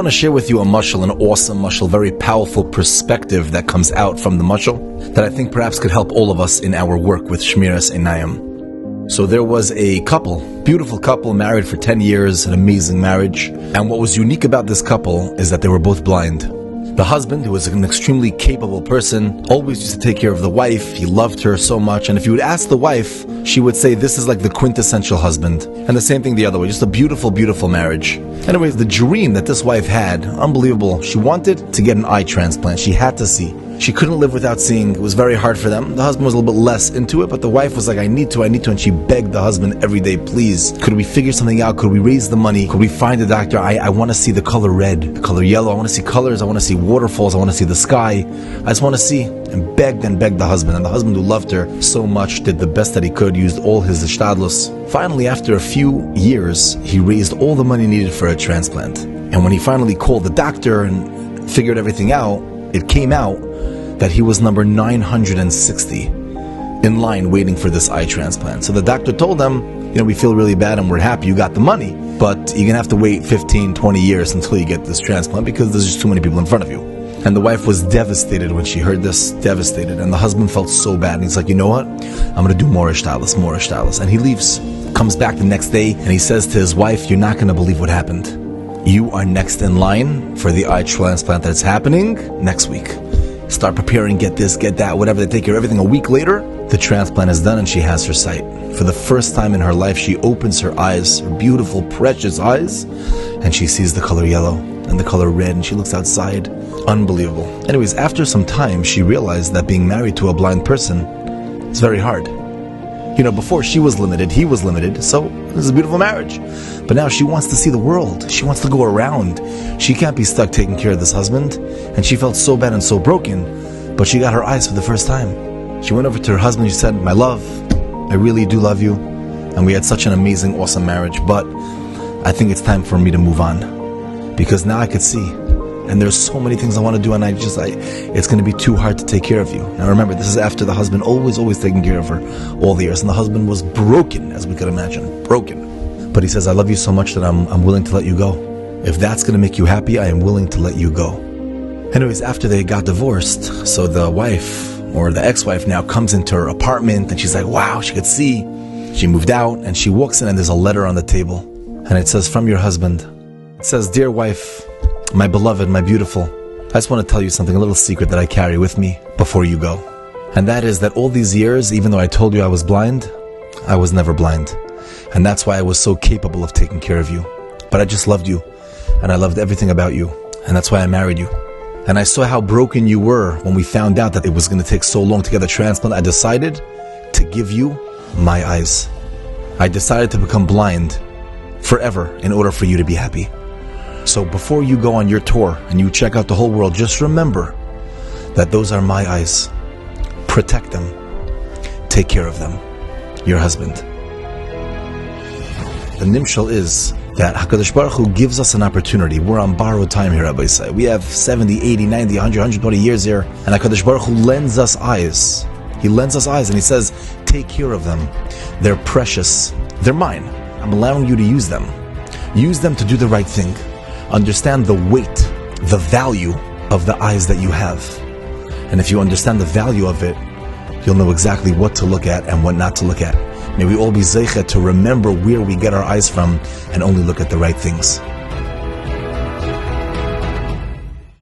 want to share with you a mashal, an awesome mashal, very powerful perspective that comes out from the mashal that I think perhaps could help all of us in our work with Shmiras Einayim. So there was a couple, beautiful couple, married for 10 years, an amazing marriage. And what was unique about this couple is that they were both blind. The husband, who was an extremely capable person, always used to take care of the wife. He loved her so much. And if you would ask the wife, she would say this is like the quintessential husband. And the same thing the other way, just a beautiful, beautiful marriage. Anyways, the dream that this wife had, unbelievable. She wanted to get an eye transplant. She had to see. She couldn't live without seeing. It was very hard for them. The husband was a little bit less into it, but the wife was like, I need to. And she begged the husband every day, please, could we figure something out? Could we raise the money? Could we find a doctor? I want to see the color red, the color yellow. I want to see colors. I want to see waterfalls. I want to see the sky. I just want to see. And begged the husband. And the husband, who loved her so much, did the best that he could, used all his ishtadlus. Finally, after a few years, he raised all the money needed for a transplant. And when he finally called the doctor and figured everything out, it came out that he was number 960 in line waiting for this eye transplant. So the doctor told them, we feel really bad and we're happy you got the money, but you're going to have to wait 15, 20 years until you get this transplant because there's just too many people in front of you. And the wife was devastated when she heard this, devastated. And the husband felt so bad. And he's like, you know what? I'm going to do more ishtalis. And he leaves, comes back the next day, and he says to his wife, you're not going to believe what happened. You are next in line for the eye transplant that's happening next week. Start preparing, get this, get that, whatever. They take care of everything. A week later, the transplant is done and she has her sight. For the first time in her life, she opens her eyes, her beautiful, precious eyes, and she sees the color yellow and the color red, and she looks outside. Unbelievable. Anyways, after some time, she realized that being married to a blind person is very hard. Before she was limited, he was limited, so this is a beautiful marriage. But now she wants to see the world. She wants to go around. She can't be stuck taking care of this husband. And she felt so bad and so broken, but she got her eyes for the first time. She went over to her husband. She said, my love, I really do love you. And we had such an amazing, awesome marriage, but I think it's time for me to move on. Because now I could see. And there's so many things I want to do, and it's going to be too hard to take care of you. Now remember, this is after the husband always taking care of her all the years. And the husband was broken, as we could imagine. Broken. But he says, I love you so much that I'm willing to let you go. If that's going to make you happy, I am willing to let you go. Anyways, after they got divorced, so the wife, or the ex-wife now, comes into her apartment, and she's like, wow, she could see. She moved out, and she walks in, and there's a letter on the table. And it says, from your husband. It says, dear wife, my beloved, my beautiful, I just want to tell you something, a little secret that I carry with me before you go. And that is that all these years, even though I told you I was blind, I was never blind. And that's why I was so capable of taking care of you. But I just loved you, and I loved everything about you. And that's why I married you. And I saw how broken you were when we found out that it was going to take so long to get the transplant. I decided to give you my eyes. I decided to become blind forever in order for you to be happy. So before you go on your tour and you check out the whole world, just remember that those are my eyes. Protect them. Take care of them. Your husband. The nimshal is that HaKadosh Baruch Hu gives us an opportunity. We're on borrowed time here, Rabbi say. We have 70, 80, 90, 100, 120 years here, and HaKadosh Baruch Hu lends us eyes. He lends us eyes, and He says, take care of them. They're precious. They're mine. I'm allowing you to use them. Use them to do the right thing. Understand the weight, the value of the eyes that you have. And if you understand the value of it, you'll know exactly what to look at and what not to look at. May we all be zeicha to remember where we get our eyes from and only look at the right things.